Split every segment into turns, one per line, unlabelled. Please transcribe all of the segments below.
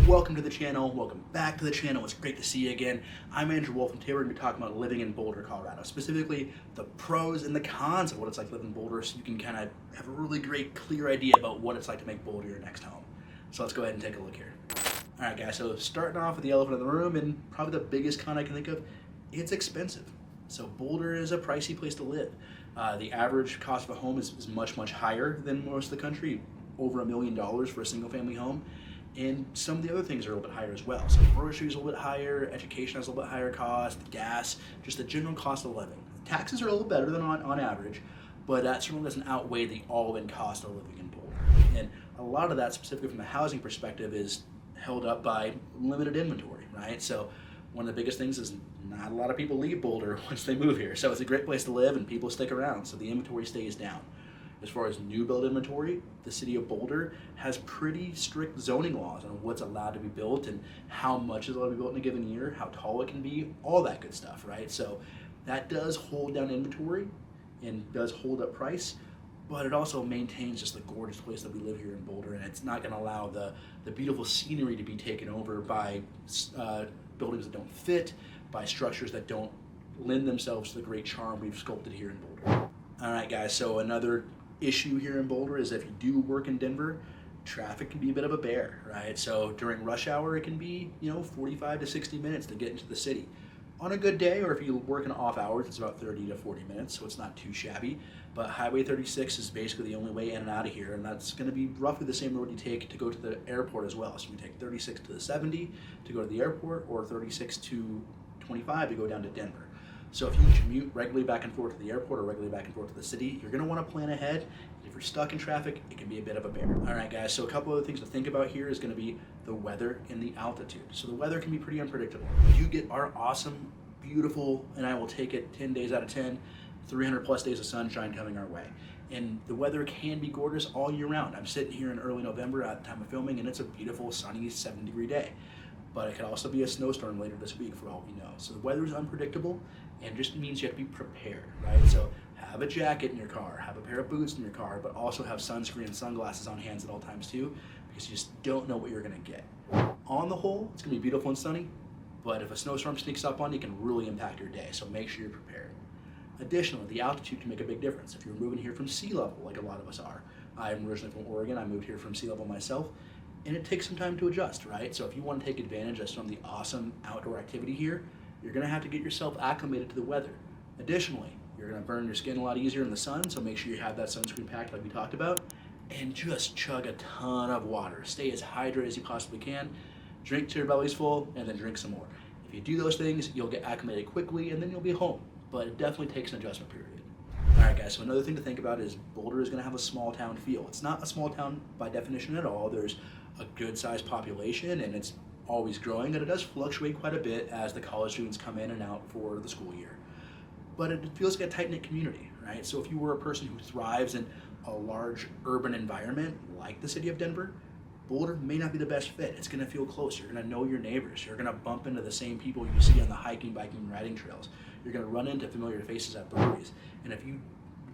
Welcome to the channel, welcome back to the channel. It's great to see you again. I'm Wolfe, and today we're going to be talking about living in Boulder, Colorado. Specifically, the pros and the cons of what it's like to live in Boulder, so you can kind of have a really great, clear idea about what it's like to make Boulder your next home. So let's go ahead and take a look here. All right, guys, so starting off with the elephant in the room, and probably the biggest con I can think of, it's expensive. So Boulder is a pricey place to live. The average cost of a home is much, much higher than most of the country, over $1 million for a single family home. And some of the other things are a little bit higher as well. So groceries are a little bit higher, education has a little bit higher cost, gas, just the general cost of living. Taxes are a little better than on average, but that certainly doesn't outweigh the all-in cost of living in Boulder. And a lot of that, specifically from a housing perspective, is held up by limited inventory, right? So one of the biggest things is not a lot of people leave Boulder once they move here. So it's a great place to live and people stick around, so the inventory stays down. As far as new build inventory, the city of Boulder has pretty strict zoning laws on what's allowed to be built and how much is allowed to be built in a given year, how tall it can be, all that good stuff, right? So that does hold down inventory and does hold up price, but it also maintains just the gorgeous place that we live here in Boulder, and it's not going to allow the beautiful scenery to be taken over by buildings that don't fit, by structures that don't lend themselves to the great charm we've sculpted here in Boulder. All right, guys, so another issue here in Boulder is if you do work in Denver, traffic can be a bit of a bear, right? So during rush hour, it can be 45 to 60 minutes to get into the city. On a good day, or if you work in off hours, it's about 30 to 40 minutes, so it's not too shabby. But Highway 36 is basically the only way in and out of here, and that's going to be roughly the same road you take to go to the airport as well. So you take 36 to the 70 to go to the airport, or 36 to 25 to go down to Denver. So if you commute regularly back and forth to the airport or regularly back and forth to the city, you're going to want to plan ahead. If you're stuck in traffic, it can be a bit of a bear. All right, guys, so a couple other things to think about here is going to be the weather and the altitude. So the weather can be pretty unpredictable. You get our awesome, beautiful, and I will take it 10 days out of 10, 300 plus days of sunshine coming our way. And the weather can be gorgeous all year round. I'm sitting here in early November at the time of filming, and it's a beautiful, sunny, 7-degree day. But it could also be a snowstorm later this week for all we know. So the weather is unpredictable, and just means you have to be prepared, right? So have a jacket in your car, have a pair of boots in your car, but also have sunscreen and sunglasses on hands at all times too, because you just don't know what you're gonna get. On the whole, it's gonna be beautiful and sunny, but if a snowstorm sneaks up on you, it can really impact your day, so make sure you're prepared. Additionally, the altitude can make a big difference. If you're moving here from sea level, like a lot of us are, I'm originally from Oregon, I moved here from sea level myself, and it takes some time to adjust, right? So if you want to take advantage of some of the awesome outdoor activity here, you're going to have to get yourself acclimated to the weather. Additionally, you're going to burn your skin a lot easier in the sun, so make sure you have that sunscreen packed like we talked about, and just chug a ton of water. Stay as hydrated as you possibly can, drink till your belly's full, and then drink some more. If you do those things, you'll get acclimated quickly, and then you'll be home, but it definitely takes an adjustment period. All right, guys, so another thing to think about is Boulder is going to have a small town feel. It's not a small town by definition at all. There's a good sized population, and it's always growing, and it does fluctuate quite a bit as the college students come in and out for the school year. But it feels like a tight-knit community, right? So if you were a person who thrives in a large urban environment like the city of Denver, Boulder may not be the best fit. It's gonna feel close. You're gonna know your neighbors. You're gonna bump into the same people you see on the hiking, biking, and riding trails. You're gonna run into familiar faces at breweries. And if you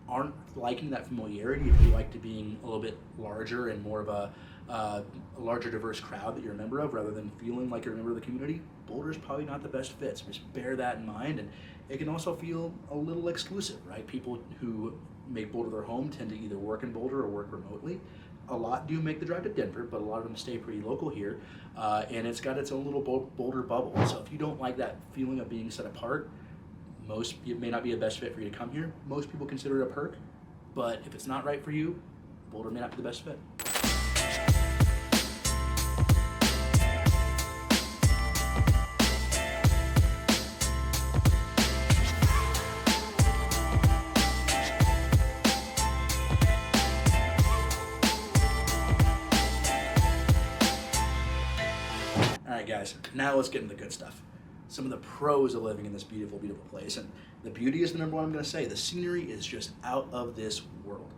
aren't liking that familiarity, if you like to being a little bit larger and more of a larger diverse crowd that you're a member of rather than feeling like you're a member of the community, Boulder is probably not the best fit, so just bear that in mind. And it can also feel a little exclusive, right? People who make Boulder their home tend to either work in Boulder or work remotely. A lot do make the drive to Denver, but a lot of them stay pretty local here, and it's got its own little Boulder bubble. So if you don't like that feeling of being set apart, it may not be the best fit for you to come here. Most people consider it a perk, but if it's not right for you, Boulder may not be the best fit. All right, guys, now let's get into the good stuff. Some of the pros of living in this beautiful, beautiful place. And the beauty is the number one I'm going to say. The scenery is just out of this world.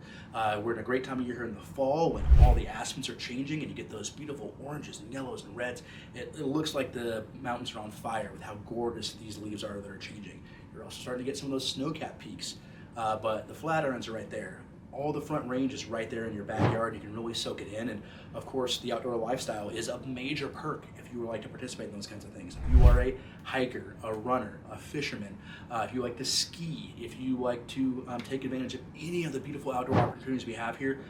We're in a great time of year here in the fall when all the aspens are changing and you get those beautiful oranges and yellows and reds. It looks like the mountains are on fire with how gorgeous these leaves are that are changing. You're also starting to get some of those snow-capped peaks, but the Flatirons are right there. all the front range is right there in your backyard. You can really soak it in, and of course the outdoor lifestyle is a major perk if you would like to participate in those kinds of things. If you are a hiker, a runner, a fisherman, if you like to ski, if you like to take advantage of any of the beautiful outdoor opportunities we have here,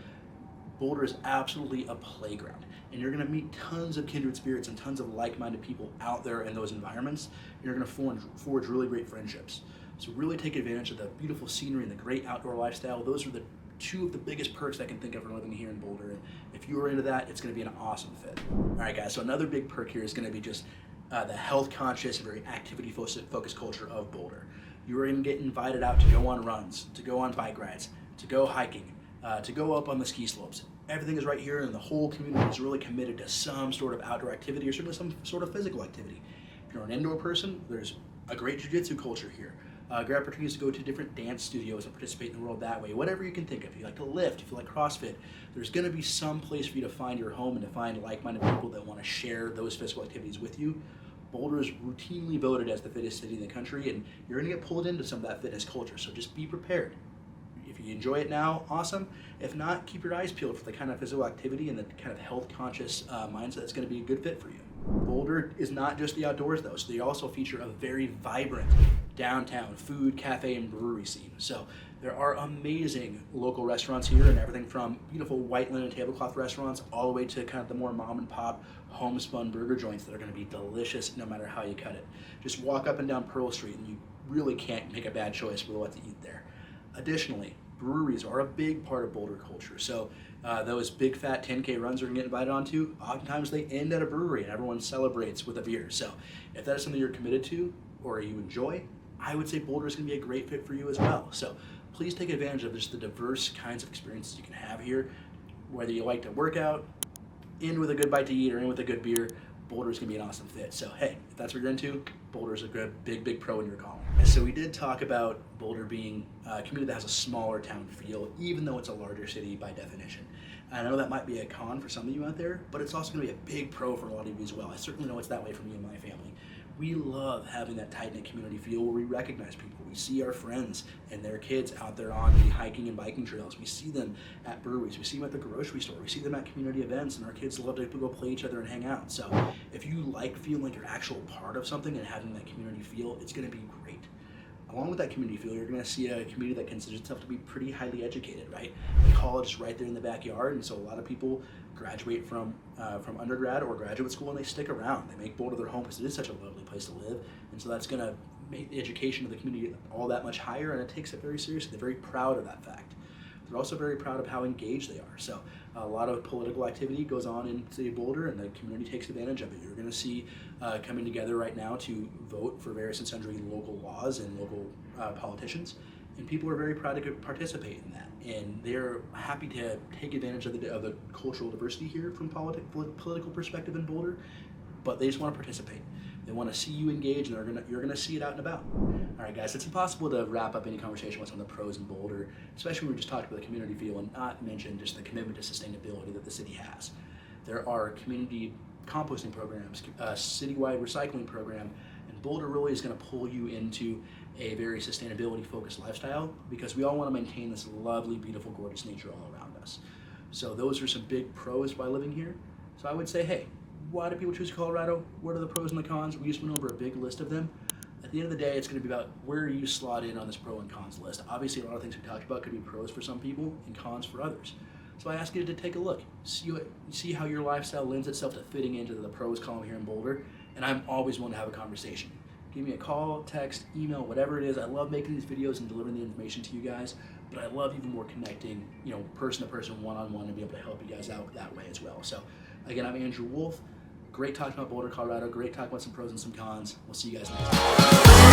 Boulder is absolutely a playground, and you're going to meet tons of kindred spirits and tons of like-minded people out there in those environments. You're going to forge really great friendships. So really take advantage of the beautiful scenery and the great outdoor lifestyle. Those are the two of the biggest perks I can think of for living here in Boulder. And if you are into that, it's going to be an awesome fit. All right, guys, so another big perk here is going to be just the health-conscious, very activity-focused culture of Boulder. You are going to get invited out to go on runs, to go on bike rides, to go hiking, to go up on the ski slopes. Everything is right here, and the whole community is really committed to some sort of outdoor activity or certainly some sort of physical activity. If you're an indoor person, there's a great jiu-jitsu culture here. Great opportunities to go to different dance studios and participate in the world that way. Whatever you can think of. If you like to lift, if you like CrossFit, there's going to be some place for you to find your home and to find like-minded people that want to share those physical activities with you. Boulder is routinely voted as the fittest city in the country, and you're going to get pulled into some of that fitness culture, so just be prepared. If you enjoy it now, awesome. If not, keep your eyes peeled for the kind of physical activity and the kind of health-conscious mindset that's going to be a good fit for you. Boulder is not just the outdoors, though, so they also feature a very vibrant downtown food, cafe, and brewery scene. So there are amazing local restaurants here, and everything from beautiful white linen tablecloth restaurants all the way to kind of the more mom and pop homespun burger joints that are going to be delicious no matter how you cut it. Just walk up and down Pearl Street and you really can't make a bad choice for what to eat there. Additionally, breweries are a big part of Boulder culture. So those big fat 10K runs we're gonna get invited onto, oftentimes they end at a brewery and everyone celebrates with a beer. So if that is something you're committed to or you enjoy, I would say Boulder is gonna be a great fit for you as well. So please take advantage of just the diverse kinds of experiences you can have here. Whether you like to work out, in with a good bite to eat, or in with a good beer, Boulder is gonna be an awesome fit. So hey, if that's what you're into, Boulder is a good, big pro in your column. So we did talk about Boulder being a community that has a smaller town feel, even though it's a larger city by definition. And I know that might be a con for some of you out there, but it's also gonna be a big pro for a lot of you as well. I certainly know it's that way for me and my family. We love having that tight-knit community feel where we recognize people. We see our friends and their kids out there on the hiking and biking trails. We see them at breweries. We see them at the grocery store. We see them at community events, and our kids love to go play each other and hang out. So if you like feeling like you're actual part of something and having that community feel, it's gonna be great. Along with that community feel, you're going to see a community that considers itself to be pretty highly educated, right? The college is right there in the backyard, and so a lot of people graduate from undergrad or graduate school and they stick around. They make Boulder their home because it is such a lovely place to live, and so that's going to make the education of the community all that much higher, and it takes it very seriously. They're very proud of that fact. They're also very proud of how engaged they are. So a lot of political activity goes on in the city of Boulder, and the community takes advantage of it. You're going to see coming together right now to vote for various and sundry local laws and local politicians, and people are very proud to participate in that. And they're happy to take advantage of the cultural diversity here from political perspective in Boulder, but they just want to participate. They want to see you engage, and you're gonna see it out and about. All right, guys, it's impossible to wrap up any conversation with some of the pros in Boulder, especially when we just talked about the community feel and not mention just the commitment to sustainability that the city has. There are community composting programs, a citywide recycling program, and Boulder really is going to pull you into a very sustainability-focused lifestyle because we all want to maintain this lovely, beautiful, gorgeous nature all around us. So those are some big pros by living here. So I would say, hey, why do people choose Colorado? What are the pros and the cons? We just went over a big list of them. At the end of the day, it's going to be about where you slot in on this pro and cons list. Obviously, a lot of things we talked about could be pros for some people and cons for others. So I ask you to take a look, see how your lifestyle lends itself to fitting into the pros column here in Boulder, and I'm always willing to have a conversation. Give me a call, text, email, whatever it is. I love making these videos and delivering the information to you guys, but I love even more connecting, person to person, one-on-one, and be able to help you guys out that way as well. So again, I'm Andrew Wolfe. Great talking about Boulder, Colorado. Great talking about some pros and some cons. We'll see you guys next time.